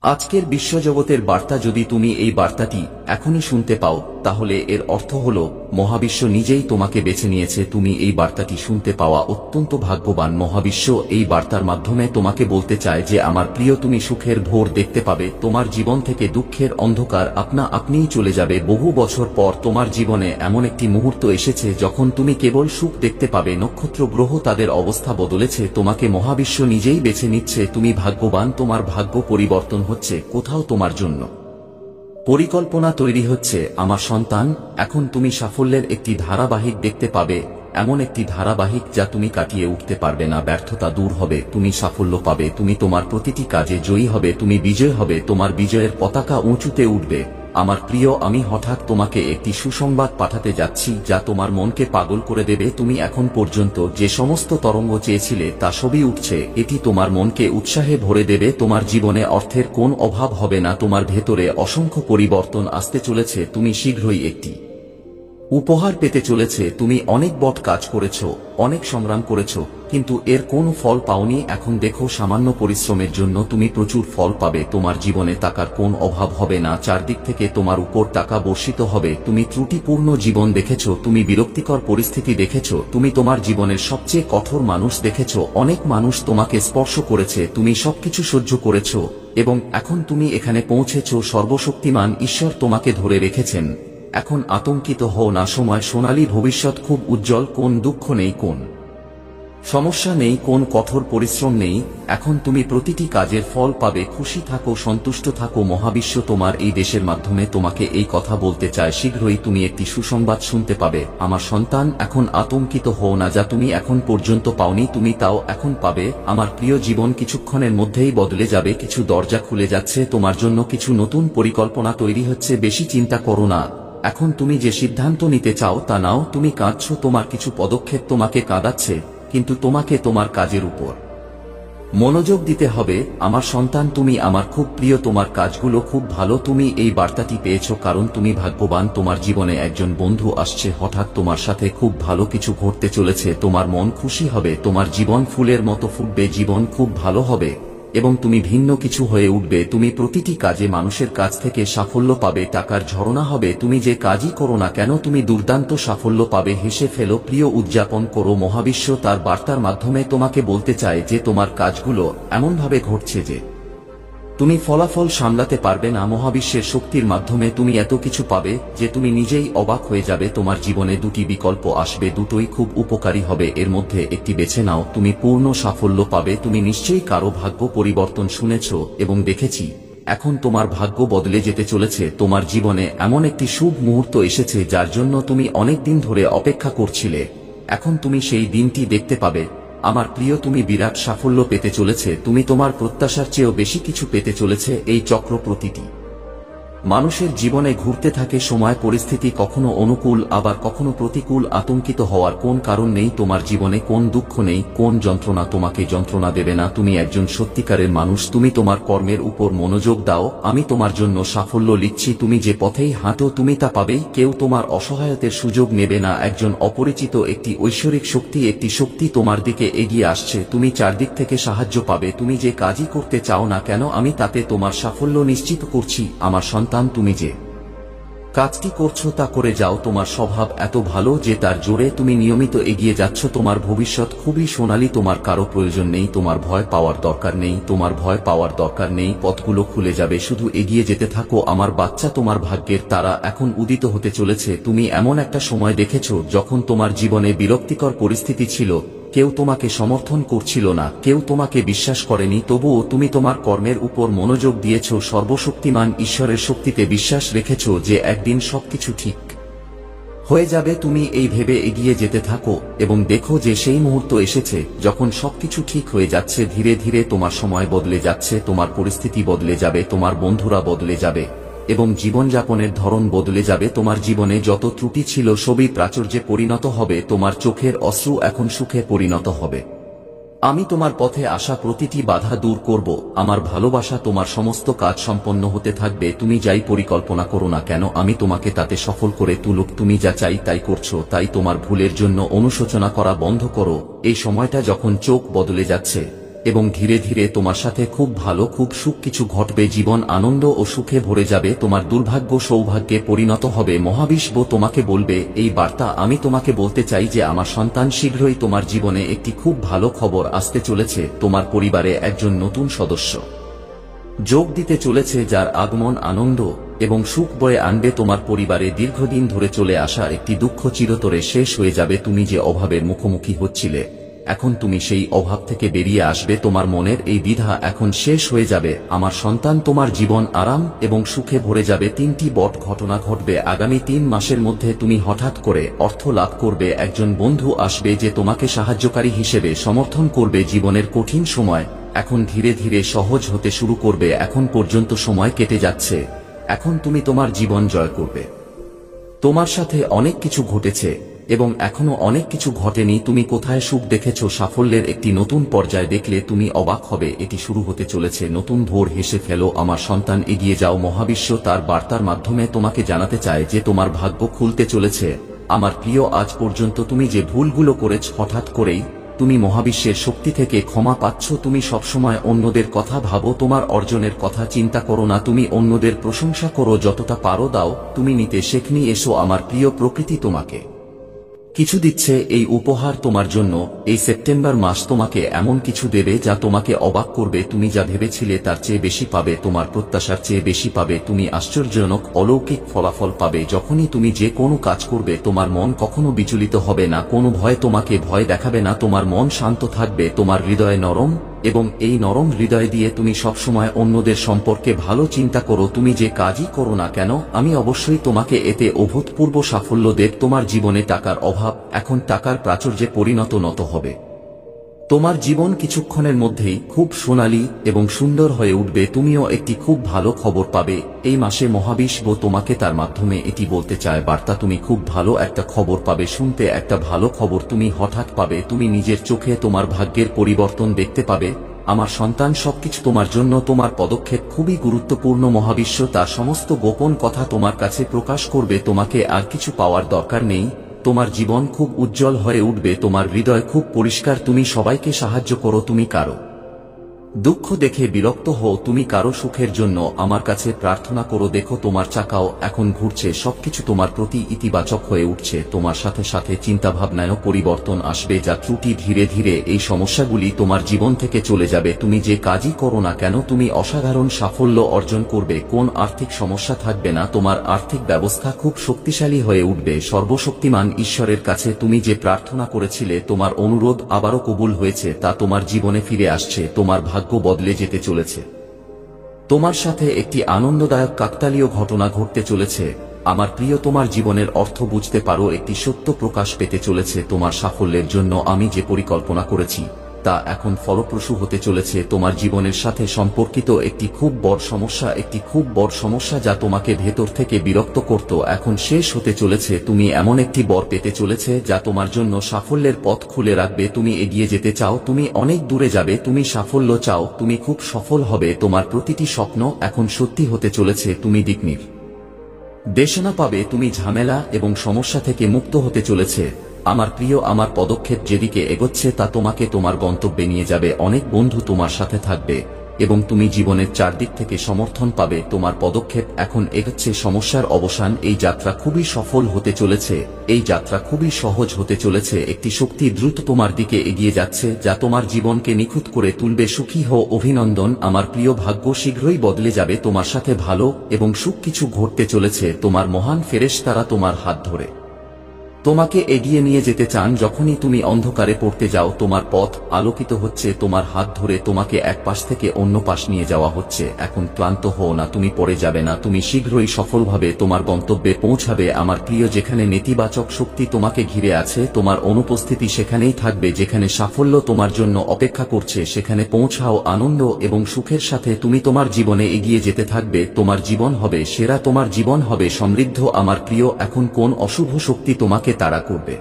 আজকের বিশ্বজগতের বার্তা যদি তুমি এই বার্তাটি এখনই শুনতে পাও তাহলে এর অর্থ হল মহাবিশ্ব নিজেই তোমাকে বেছে নিয়েছে। তুমি এই বার্তাটি শুনতে পাওয়া অত্যন্ত ভাগ্যবান। মহাবিশ্ব এই বার্তার মাধ্যমে তোমাকে বলতে চায় যে আমার প্রিয়, তুমি সুখের ভোর দেখতে পাবে। তোমার জীবন থেকে দুঃখের অন্ধকার আপনা আপনিই চলে যাবে। বহু বছর পর তোমার জীবনে এমন একটি মুহূর্ত এসেছে যখন তুমি কেবল সুখ দেখতে পাবে। নক্ষত্র গ্রহ তাদের অবস্থা বদলেছে, তোমাকে মহাবিশ্ব নিজেই বেছে নিচ্ছে। তুমি ভাগ্যবান, তোমার ভাগ্য পরিবর্তন হচ্ছে। কোথাও তোমার জন্য পরিকল্পনা তৈরি হচ্ছে। আমার সন্তান, এখন তুমি সাফল্যের একটি ধারাবাহিক দেখতে পাবে, এমন একটি ধারাবাহিক যা তুমি কাটিয়ে উঠতে পারবে না। ব্যর্থতা দূর হবে, তুমি সাফল্য পাবে, তুমি তোমার প্রতিটি কাজে জয়ী হবে, তুমি বিজয় হবে, তোমার বিজয়ের পতাকা উঁচুতে উঠবে। আমার প্রিয়, আমি হঠাৎ তোমাকে একটি সুসংবাদ পাঠাতে যাচ্ছি যা তোমার মনকে পাগল করে দেবে। তুমি এখন পর্যন্ত যে সমস্ত তরঙ্গ চেয়েছিলে তা সবই উঠছে। এটি তোমার মনকে উৎসাহে ভরে দেবে। তোমার জীবনে অর্থের কোন অভাব হবে না। তোমার ভেতরে অসংখ্য পরিবর্তন আসতে চলেছে। তুমি শীঘ্রই একটি উপহার পেতে চলেছে। তুমি অনেক বড় কাজ করেছো, অনেক সংগ্রাম করেছো, কিন্তু এর কোনো ফল পাওনি। এখন দেখো, সামান্য পরিশ্রমের জন্য তুমি প্রচুর ফল পাবে। তোমার জীবনে টাকার কোন অভাব হবে না। চারদিক থেকে তোমার উপর টাকা বর্ষিত হবে। তুমি ত্রুটিপূর্ণ জীবন দেখেছো, তুমি বিরক্তিকর পরিস্থিতি দেখেছো, তুমি তোমার জীবনের সবচেয়ে কঠোর মানুষ দেখেছো। অনেক মানুষ তোমাকে স্পর্শ করেছে, তুমি সবকিছু সহ্য করেছো এবং এখন তুমি এখানে পৌঁছেছো। সর্বশক্তিমান ঈশ্বর তোমাকে ধরে রেখেছেন। এখন আতঙ্কিত হও না। সময় সোনালী, ভবিষ্যৎ খুব উজ্জ্বল। কোন দুঃখ নেই, কোন সমস্যা নেই, কোন কঠোর পরিশ্রম নেই। এখন তুমি প্রতিটি কাজের ফল পাবে। খুশি থাকো, সন্তুষ্ট থাকো। মহাবিশ্ব তোমার এই দেশের মাধ্যমে তোমাকে এই কথা বলতে চায়। শীঘ্রই তুমি একটি সুসংবাদ শুনতে পাবে। আমার সন্তান, এখন আতঙ্কিত হও না। যা তুমি এখন পর্যন্ত পাওনি তুমি তাও এখন পাবে। আমার প্রিয়, জীবন কিছুক্ষণের মধ্যেই বদলে যাবে। কিছু দরজা খুলে যাচ্ছে তোমার জন্য, কিছু নতুন পরিকল্পনা তৈরি হচ্ছে। বেশি চিন্তা করো না। এখন তুমি যে সিদ্ধান্ত নিতে চাও তা নাও। তুমি কাঁদছো, তোমার কিছু পদক্ষেপ তোমাকে কাঁদাচ্ছে, কিন্তু তোমাকে তোমার কাজের উপর মনোযোগ দিতে হবে। আমার সন্তান, তুমি আমার খুব প্রিয়, তোমার কাজগুলো খুব ভালো। তুমি এই বার্তাটি পেয়েছো কারণ তুমি ভাগ্যবান। তোমার জীবনে একজন বন্ধু আসছে, হঠাৎ তোমার সাথে খুব ভালো কিছু ঘটতে চলেছে। তোমার মন খুশি হবে, তোমার জীবন ফুলের মতো ফুটবে, জীবন খুব ভালো হবে এবং তুমি ভিন্ন কিছু হয়ে উঠবে। তুমি প্রতিটি কাজে মানুষের কাছ থেকে সাফল্য পাবে, টাকার ঝরনা হবে। তুমি যে কাজই করো না কেন তুমি দুর্দান্ত সাফল্য পাবে। হেসে ফেলো প্রিয়, উদযাপন করো। মহাবিশ্ব তার বার্তার মাধ্যমে তোমাকে বলতে চায় যে তোমার কাজগুলো এমনভাবে ঘটছে যে তুমি ফলাফল সামলাতে পারবে না। মহাবিশ্বের শক্তির মাধ্যমে তুমি এত কিছু পাবে যে তুমি নিজেই অবাক হয়ে যাবে। তোমার জীবনে দুটি বিকল্প আসবে, দুটোই খুব উপকারী হবে। এর মধ্যে একটি বেছে নাও, তুমি পূর্ণ সাফল্য পাবে। তুমি নিশ্চয়ই কারো ভাগ্য পরিবর্তন শুনেছ এবং দেখেছি। এখন তোমার ভাগ্য বদলে যেতে চলেছে। তোমার জীবনে এমন একটি শুভ মুহূর্ত এসেছে যার জন্য তুমি অনেক দিন ধরে অপেক্ষা করছিলে। এখন তুমি সেই দিনটি দেখতে পাবে। আমার প্রিয়, তুমি বিরাট সাফল্য পেতে চলেছে। তুমি তোমার প্রত্যাশার চেয়েও বেশি কিছু পেতে চলেছে। এই চক্র প্রতিটি মানুষের জীবনে ঘুরতে থাকে। সময় পরিস্থিতি কখনো অনুকূল আবার কখনো প্রতিকূল। আতঙ্কিত হওয়ার কোন কারণ নেই। তোমার জীবনে কোন দুঃখ নেই, কোন যন্ত্রণা তোমাকে যন্ত্রণা দেবে না। তুমি একজন সত্যিকারের মানুষ। তুমি তোমার কর্মের উপর মনোযোগ দাও। আমি তোমার জন্য সাফল্য লিখছি। তুমি যে পথেই হাঁটো তুমি তা পাবেই। কেউ তোমার অসহায়তার সুযোগ নেবে না। একজন অপরিচিত একটি ঐশ্বরিক শক্তি, একটি শক্তি তোমার দিকে এগিয়ে আসছে। তুমি চারদিক থেকে সাহায্য পাবে। তুমি যে কাজই করতে চাও না কেন আমি তাতে তোমার সাফল্য নিশ্চিত করছি। আমার সন্তান, তুমি যে কাজটি করছো তা করে যাও। তোমার স্বভাব এত ভালো যে তার জোরে তুমি নিয়মিত এগিয়ে যাচ্ছ। তোমার ভবিষ্যৎ খুবই সোনালী। তোমার কারো প্রয়োজন নেই, তোমার ভয় পাওয়ার দরকার নেই, তোমার ভয় পাওয়ার দরকার নেই। পথগুলো খুলে যাবে, শুধু এগিয়ে যেতে থাকো। আমার বাচ্চা, তোমার ভাগ্যের তারা এখন উদিত হতে চলেছে। তুমি এমন একটা সময় দেখেছো যখন তোমার জীবনে বিরক্তিকর পরিস্থিতি ছিল। কেউ তোমাকে সমর্থন করছিল না, কেউ তোমাকে বিশ্বাস করেনি, তবুও তুমি তোমার কর্মের উপর মনোযোগ দিয়েছ। সর্বশক্তিমান ঈশ্বরের শক্তিতে বিশ্বাস রেখেছ যে একদিন সবকিছু ঠিক হয়ে যাবে। তুমি এই ভেবে এগিয়ে যেতে থাকো এবং দেখো যে সেই মুহূর্ত এসেছে যখন সবকিছু ঠিক হয়ে যাচ্ছে। ধীরে ধীরে তোমার সময় বদলে যাচ্ছে, তোমার পরিস্থিতি বদলে যাবে, তোমার বন্ধুরা বদলে যাবে এবং জীবনযাপনের ধরন বদলে যাবে। তোমার জীবনে যত ত্রুটি ছিল সবই প্রাচুর্যে পরিণত হবে। তোমার চোখের অশ্রু এখন সুখে পরিণত হবে। আমি তোমার পথে আসা প্রতিটি বাধা দূর করব। আমার ভালোবাসা তোমার সমস্ত কাজ সম্পন্ন হতে থাকবে। তুমি যাই পরিকল্পনা করো না কেন আমি তোমাকে তাতে সফল করে তুলুক। তুমি যা চাই তাই করছো, তাই তোমার ভুলের জন্য অনুশোচনা করা বন্ধ করো। এই সময়টা যখন চোখ বদলে যাচ্ছে এবং ধীরে ধীরে তোমার সাথে খুব ভালো খুব সুখ কিছু ঘটবে। জীবন আনন্দ ও সুখে ভরে যাবে। তোমার দুর্ভাগ্য সৌভাগ্যে পরিণত হবে। মহাবিশ্ব তোমাকে বলবে এই বার্তা আমি তোমাকে বলতে চাই যে আমার সন্তান, শীঘ্রই তোমার জীবনে একটি খুব ভালো খবর আসতে চলেছে। তোমার পরিবারে একজন নতুন সদস্য যোগ দিতে চলেছে, যার আগমন আনন্দ এবং সুখ বয়ে আনবে। তোমার পরিবারে দীর্ঘদিন ধরে চলে আসা একটি দুঃখ চিরতরে শেষ হয়ে যাবে। তুমি যে অভাবের মুখোমুখি হচ্ছিলে, এখন তুমি সেই অভাব থেকে বেরিয়ে আসবে। তোমার মনের এই দ্বিধা এখন শেষ হয়ে যাবে। আমার সন্তান, তোমার জীবন আরাম এবং সুখে ভরে যাবে। 3টি বড় ঘটনা ঘটবে আগামী 3 মাসের মধ্যে। তুমি হঠাৎ করে অর্থ লাভ করবে। একজন বন্ধু আসবে যে তোমাকে সাহায্যকারী হিসেবে সমর্থন করবে। জীবনের কঠিন সময় এখন ধীরে ধীরে সহজ হতে শুরু করবে। এখন পর্যন্ত সময় কেটে যাচ্ছে, এখন তুমি তোমার জীবন জয় করবে। তোমার সাথে অনেক কিছু ঘটেছে এবং এখনো অনেক কিছু ঘটেনি। তুমি কোথায় সুখ দেখেছো, সাফল্যের একটি নতুন পর্যায় দেখলে তুমি অবাক হবে। এটি শুরু হতে চলেছে নতুন ভোর। হেসে ফেলো আমার সন্তান, এগিয়ে যাও। মহাবিশ্ব তার বার্তার মাধ্যমে তোমাকে জানাতে চায় যে তোমার ভাগ্য খুলতে চলেছে। আমার প্রিয়, আজ পর্যন্ত তুমি যে ভুলগুলো করেছ, হঠাৎ করেই তুমি মহাবিশ্বের শক্তি থেকে ক্ষমা পাচ্ছ। তুমি সবসময় অন্যদের কথা ভাবো, তোমার অর্জনের কথা চিন্তা করো না। তুমি অন্যদের প্রশংসা করো, যতটা পারো দাও। তুমি নিতে শেখনি। এসো আমার প্রিয়, প্রকৃতি তোমাকে কিছু দিচ্ছে। এই উপহার তোমার জন্য। এই সেপ্টেম্বর মাস তোমাকে এমন কিছু দেবে যা তোমাকে অবাক করবে। তুমি যা ভেবেছিলে তার চেয়ে বেশি পাবে, তোমার প্রত্যাশার চেয়ে বেশি পাবে। তুমি আশ্চর্যজনক অলৌকিক ফলাফল পাবে। যখনই তুমি যে কোনো কাজ করবে, তোমার মন কখনো বিচলিত হবে না। কোনো ভয় তোমাকে ভয় দেখাবে না। তোমার মন শান্ত থাকবে। তোমার হৃদয় নরম এবং এই নরম হৃদয় দিয়ে তুমি সবসময় অন্যদের সম্পর্কে ভালো চিন্তা করো। তুমি যে কাজই করো না কেন, আমি অবশ্যই তোমাকে এতে অভূতপূর্ব সাফল্য দেব। তোমার জীবনে টাকার অভাব এখন টাকার প্রাচুর্যে পরিণত হবে। তোমার জীবন কিছুক্ষণের মধ্যেই খুব সোনালী এবং সুন্দর হয়ে উঠবে। তুমিও একটি খুব ভালো খবর পাবে এই মাসে। মহাবিশ্ব তোমাকে তার মাধ্যমে এটি বলতে চায় বার্তা, তুমি খুব ভালো একটা খবর পাবে। শুনতে একটা ভালো খবর তুমি হঠাৎ পাবে। তুমি নিজের চোখে তোমার ভাগ্যের পরিবর্তন দেখতে পাবে। আমার সন্তান, সবকিছু তোমার জন্য। তোমার পদক্ষেপ খুবই গুরুত্বপূর্ণ। মহাবিশ্ব তার সমস্ত গোপন কথা তোমার কাছে প্রকাশ করবে। তোমাকে আর কিছু পাওয়ার দরকার নেই। তোমার জীবন খুব উজ্জ্বল হয়ে উঠবে। তোমার হৃদয় খুব পরিষ্কার। তুমি সবাইকে সাহায্য করো। তুমি কারো দুঃখ দেখে বিরক্ত হও, তুমি কারো সুখের জন্য আমার কাছে প্রার্থনা করো। দেখো তোমার চাকাও এখন ঘুরছে। সবকিছু তোমার প্রতি ইতিবাচক হয়ে উঠছে। তোমার সাথে সাথে চিন্তাভাবনায়ও পরিবর্তন আসবে। যা ত্রুটি, ধীরে ধীরে এই সমস্যাগুলি তোমার জীবন থেকে চলে যাবে। তুমি যে কাজই করো না কেন, তুমি অসাধারণ সাফল্য অর্জন করবে। কোন আর্থিক সমস্যা থাকবে না। তোমার আর্থিক ব্যবস্থা খুব শক্তিশালী হয়ে উঠবে। সর্বশক্তিমান ঈশ্বরের কাছে তুমি যে প্রার্থনা করেছিলে, তোমার অনুরোধ আবারও কবুল হয়েছে। তা তোমার জীবনে ফিরে আসছে। তোমার ভাগ্য বদলে যেতে চলেছে। তোমার সাথে একটি আনন্দদায়ক কাকতালীয় ঘটনা ঘটতে চলেছে। আমার প্রিয়, তোমার জীবনের অর্থ বুঝতে পারো। একটি সত্য প্রকাশ পেতে চলেছে। তোমার সাফল্যের জন্য আমি যে পরিকল্পনা করেছি তা এখন ফলপ্রসূ হতে চলেছে। তোমার জীবনের সাথে সম্পর্কিত একটি খুব বড় সমস্যা যা তোমাকে ভেতর থেকে বিরক্ত করত, এখন শেষ হতে চলেছে। তুমি এমন একটি বর পেতে চলেছে যা তোমার জন্য সাফল্যের পথ খুলে রাখবে। তুমি এগিয়ে যেতে চাও, তুমি অনেক দূরে যাবে, তুমি সাফল্য চাও, তুমি খুব সফল হবে। তোমার প্রতিটি স্বপ্ন এখন সত্যি হতে চলেছে। তুমি দিকনির্দেশনা পাবে। তুমি ঝামেলা এবং সমস্যা থেকে মুক্ত হতে চলেছে। আমার প্রিয়, আমার পদক্ষেপ যেদিকে এগোচ্ছে তা তোমাকে তোমার গন্তব্যে নিয়ে যাবে। অনেক বন্ধু তোমার সাথে থাকবে এবং তুমি জীবনের চারদিক থেকে সমর্থন পাবে। তোমার পদক্ষেপ এখন এগোচ্ছে সমস্যার অবসান। এই যাত্রা খুবই সফল হতে চলেছে। এই যাত্রা খুবই সহজ হতে চলেছে। একটি শক্তি দ্রুত তোমার দিকে এগিয়ে যাচ্ছে যা তোমার জীবনকে নিখুঁত করে তুলবে। সুখী হও, অভিনন্দন আমার প্রিয়। ভাগ্য শীঘ্রই বদলে যাবে। তোমার সাথে ভালো এবং সুখ কিছু ঘটতে চলেছে। তোমার মহান ফেরেশতারা তোমার হাত ধরে তোমাকে এগিয়ে নিয়ে যেতে চান। যখনই তুমি অন্ধকারে পড়তে যাও, তোমার পথ আলোকিত হচ্ছে। তোমার হাত ধরে তোমাকে এক পাশ থেকে অন্য পাশ নিয়ে যাওয়া হচ্ছে। এখন ক্লান্ত হও না, তুমি পড়ে যাবে না। তুমি শীঘ্রই সফলভাবে তোমার গন্তব্যে পৌঁছাবে। আমার প্রিয়, যেখানে নেতিবাচক শক্তি তোমাকে ঘিরে আছে, তোমার অনুপস্থিতি সেখানেই থাকবে। যেখানে সাফল্য তোমার জন্য অপেক্ষা করছে, সেখানে পৌঁছাও। আনন্দ এবং সুখের সাথে তুমি তোমার জীবনে এগিয়ে যেতে থাকবে। তোমার জীবন হবে সেরা, তোমার জীবন হবে সমৃদ্ধ। আমার প্রিয়, এখন কোন অশুভ শক্তি তোমাকে তাড়া করবে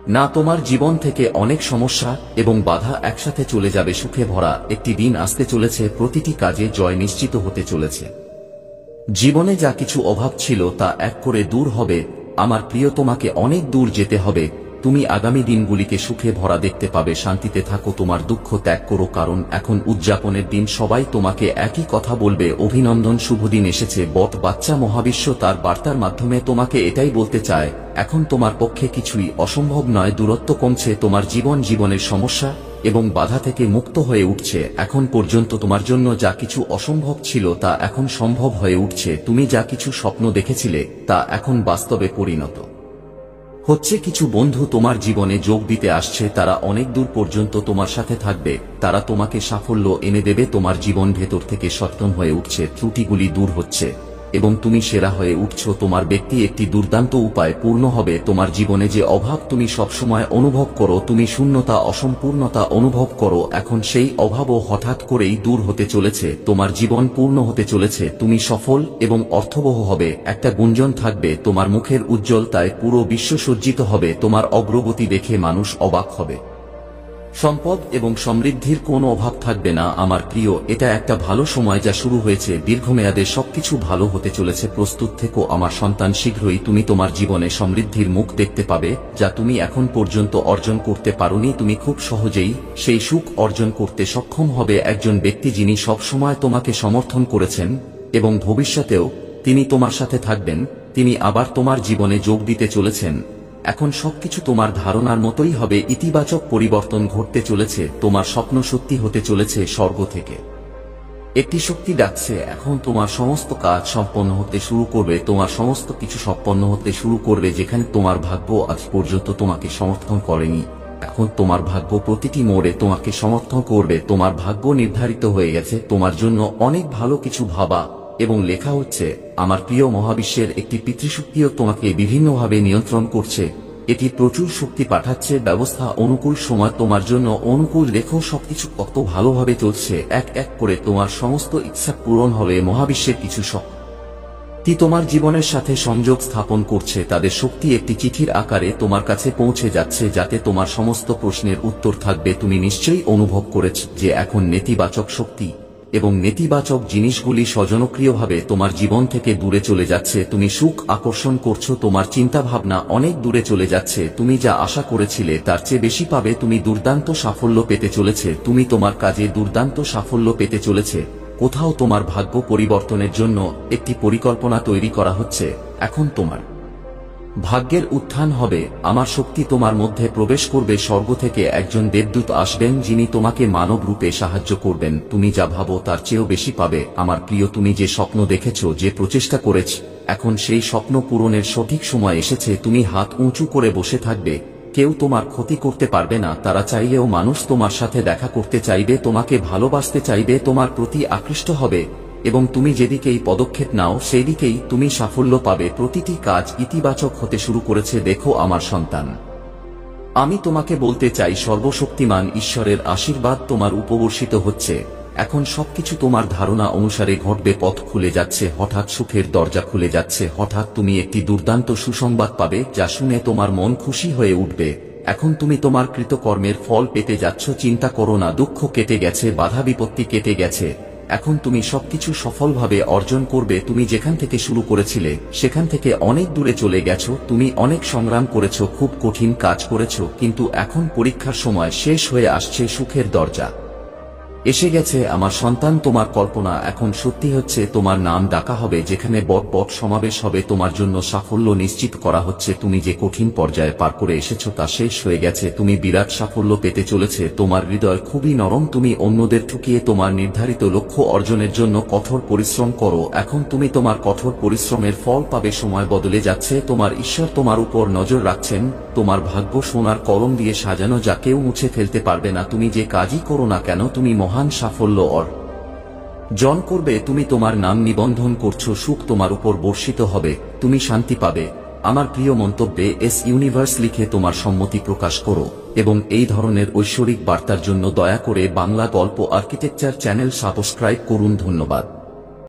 না। তোমার জীবন থেকে অনেক সমস্যা এবং বাধা একসাথে চলে যাবে। সুখে ভরা একটি দিন আসতে চলেছে। প্রতিটি কাজে জয় নিশ্চিত হতে চলেছে। জীবনে যা কিছু অভাব ছিল তা এক করে দূর হবে। আমার প্রিয়, তোমাকে অনেক দূর যেতে হবে। তুমি আগামী দিনগুলিকে সুখে ভরা দেখতে পাবে। শান্তিতে থাকো, তোমার দুঃখ ত্যাগ করো, কারণ এখন উদযাপনের দিন। সবাই তোমাকে একই কথা বলবে, অভিনন্দন, শুভদিন এসেছে। বট বাচ্চা মহাবিশ্ব তার বার্তার মাধ্যমে তোমাকে এটাই বলতে চায়, এখন তোমার পক্ষে কিছুই অসম্ভব নয়। দূরত্ব কমছে, তোমার জীবনের সমস্যা এবং বাধা থেকে মুক্ত হয়ে উঠছে। এখন পর্যন্ত তোমার জন্য যা কিছু অসম্ভব ছিল তা এখন সম্ভব হয়ে উঠছে। তুমি যা কিছু স্বপ্ন দেখেছিলে তা এখন বাস্তবে পরিণত হচ্ছে। কিছু বন্ধু তোমার জীবনে যোগ দিতে আসছে, তারা অনেক দূর পর্যন্ত তোমার সাথে থাকবে, তারা তোমাকে সাফল্য এনে দেবে। তোমার জীবন ভেতর থেকে সচেতন হয়ে উঠছে, ত্রুটিগুলি দূর হচ্ছে এবং তুমি সেরা হয়ে উঠছো। তোমার ব্যক্তি একটি দুর্দান্ত উপায় পূর্ণ হবে। তোমার জীবনে যে অভাব তুমি সবসময় অনুভব করো, তুমি শূন্যতা, অসম্পূর্ণতা অনুভব করো, এখন সেই অভাবও হঠাৎ করেই দূর হতে চলেছে। তোমার জীবন পূর্ণ হতে চলেছে, তুমি সফল এবং অর্থবহ হবে। একটা গুঞ্জন থাকবে তোমার মুখের উজ্জ্বলতায়, পুরো বিশ্ব সজ্জিত হবে। তোমার অগ্রগতি দেখে মানুষ অবাক হবে। সম্পদ এবং সমৃদ্ধির কোনো অভাব থাকবে না আমার প্রিয়। এটা একটা ভালো সময় যা শুরু হয়েছে, দীর্ঘমেয়াদে সবকিছু ভালো হতে চলেছে। প্রস্তুত থেকো আমার সন্তান, শীঘ্রই তুমি তোমার জীবনে সমৃদ্ধির মুখ দেখতে পাবে, যা তুমি এখন পর্যন্ত অর্জন করতে পারোনি। তুমি খুব সহজেই সেই সুখ অর্জন করতে সক্ষম হবে। একজন ব্যক্তি যিনি সবসময় তোমাকে সমর্থন করেছেন এবং ভবিষ্যতেও তিনি তোমার সাথে থাকবেন, তিনি আবার তোমার জীবনে যোগ দিতে চলেছেন। এখন সবকিছু তোমার ধারণার মতোই হবে, ইতিবাচক পরিবর্তন ঘটতে চলেছে, তোমার স্বপ্ন সত্যি হতে চলেছে। স্বর্গ থেকে একটি শক্তি ডাকছে, এখন তোমার সমস্ত কাজ সম্পন্ন হতে শুরু করবে, তোমার সমস্ত কিছু সম্পন্ন হতে শুরু করবে। যেখানে তোমার ভাগ্য আজ পর্যন্ত তোমাকে সমর্থন করেনি, এখন তোমার ভাগ্য প্রতিটি মোড়ে তোমাকে সমর্থন করবে। তোমার ভাগ্য নির্ধারিত হয়ে গেছে, তোমার জন্য অনেক ভালো কিছু ভাবা এবং লেখা হচ্ছে। আমার প্রিয় মহাবিশ্বের একটি পিতৃশক্তিও তোমাকে বিভিন্নভাবে নিয়ন্ত্রণ করছে, এটি প্রচুর শক্তি পাঠাচ্ছে। ব্যবস্থা অনুকূল সময় তোমার জন্য অনুকূল। দেখো সবকিছু কত ভালোভাবে চলছে, এক এক করে তোমার সমস্ত ইচ্ছা পূরণ হবে। মহাবিশ্বের কিছু শক্তি তোমার জীবনের সাথে সংযোগ স্থাপন করছে, তাদের শক্তি একটি চিঠির আকারে তোমার কাছে পৌঁছে যাচ্ছে, যাতে তোমার সমস্ত প্রশ্নের উত্তর থাকবে। তুমি নিশ্চয়ই অনুভব করেছ যে এখন নেতিবাচক শক্তি এবং নেতিবাচক জিনিসগুলি স্বজনক্রিয়ভাবে তোমার জীবন থেকে দূরে চলে যাচ্ছে। তুমি সুখ আকর্ষণ করছো, তোমার চিন্তাভাবনা অনেক দূরে চলে যাচ্ছে। তুমি যা আশা করেছিলে তার চেয়ে বেশি পাবে। তুমি দুর্দান্ত সাফল্য পেতে চলেছে, তুমি তোমার কাজে দুর্দান্ত সাফল্য পেতে চলেছে। কোথাও তোমার ভাগ্য পরিবর্তনের জন্য একটি পরিকল্পনা তৈরি করা হচ্ছে। এখন তোমার ভাগ্যের উত্থান হবে। আমার শক্তি তোমার মধ্যে প্রবেশ করবে। স্বর্গ থেকে একজন দেবদূত আসবেন, যিনি তোমাকে মানব রূপে সাহায্য করবেন। তুমি যা ভাবো তার চেয়েও বেশি পাবে আমার প্রিয়। তুমি যে স্বপ্ন দেখেছ, যে প্রচেষ্টা করেছ, এখন সেই স্বপ্ন পূরণের সঠিক সময় এসেছে। তুমি হাত উঁচু করে বসে থাকবে, কেউ তোমার ক্ষতি করতে পারবে না। তারা চাইলেও মানুষ তোমার সাথে দেখা করতে চাইবে, তোমাকে ভালোবাসতে চাইবে, তোমার প্রতি আকৃষ্ট হবে এবং তুমি যেদিকেই পদক্ষেপ নাও সেই দিকেই তুমি সাফল্য পাবে। প্রতিটি কাজ ইতিবাচক হতে শুরু করেছে। দেখো আমার সন্তান, আমি তোমাকে বলতে চাই, সর্বশক্তিমান ঈশ্বরের আশীর্বাদ তোমার উপবর্ষিত হচ্ছে। এখন সবকিছু তোমার ধারণা অনুসারে ঘটবে। পথ খুলে যাচ্ছে, হঠাৎ সুখের দরজা খুলে যাচ্ছে, হঠাৎ তুমি একটি দুর্দান্ত সুসংবাদ পাবে যা শুনে তোমার মন খুশি হয়ে উঠবে। এখন তুমি তোমার কৃতকর্মের ফল পেতে যাচ্ছ। চিন্তা করো না, দুঃখ কেটে গেছে, বাধা বিপত্তি কেটে গেছে। এখন তুমি সবকিছু সফলভাবে অর্জন করবে। তুমি যেখান থেকে শুরু করেছিলে সেখান থেকে অনেক দূরে চলে গেছো। তুমি অনেক সংগ্রাম করেছো, খুব কঠিন কাজ করেছো, কিন্তু এখন পরীক্ষার সময় শেষ হয়ে আসছে, সুখের দরজা এসে গেছে। আমার সন্তান, তোমার কল্পনা এখন সত্যি হচ্ছে। তোমার নাম ডাকা হবে, যেখানে বট সমাবেশ হবে। তোমার জন্য সাফল্য নিশ্চিত করা হচ্ছে। তুমি যে কঠিন পর্যায়ে পার করে এসেছো তা শেষ হয়ে গেছে। তুমি বিরাট সাফল্য পেতে চলেছে। তোমার হৃদয় খুবই নরম, তুমি অন্যদের ঠুকিয়ে তোমার নির্ধারিত লক্ষ্য অর্জনের জন্য কঠোর পরিশ্রম করো। এখন তুমি তোমার কঠোর পরিশ্রমের ফল পাবে। সময় বদলে যাচ্ছে, তোমার ঈশ্বর তোমার উপর নজর রাখছেন। তোমার ভাগ্য সোনার কলম দিয়ে সাজানো, যা কেউ মুছে ফেলতে পারবে না। তুমি যে কাজই করো না কেন, তুমি মহান সাফল্য অর্জন করবে। তুমি তোমার নাম নিবন্ধন করছো, সুখ তোমার উপর বর্ষিত হবে, তুমি শান্তি পাবে। আমার প্রিয় মন্তব্যে এস ইউনিভার্স লিখে তোমার সম্মতি প্রকাশ করো এবং এই ধরনের ঐশ্বরিক বার্তার জন্য দয়া করে বাংলা গল্প আর্কিটেকচার চ্যানেল সাবস্ক্রাইব করুন। ধন্যবাদ।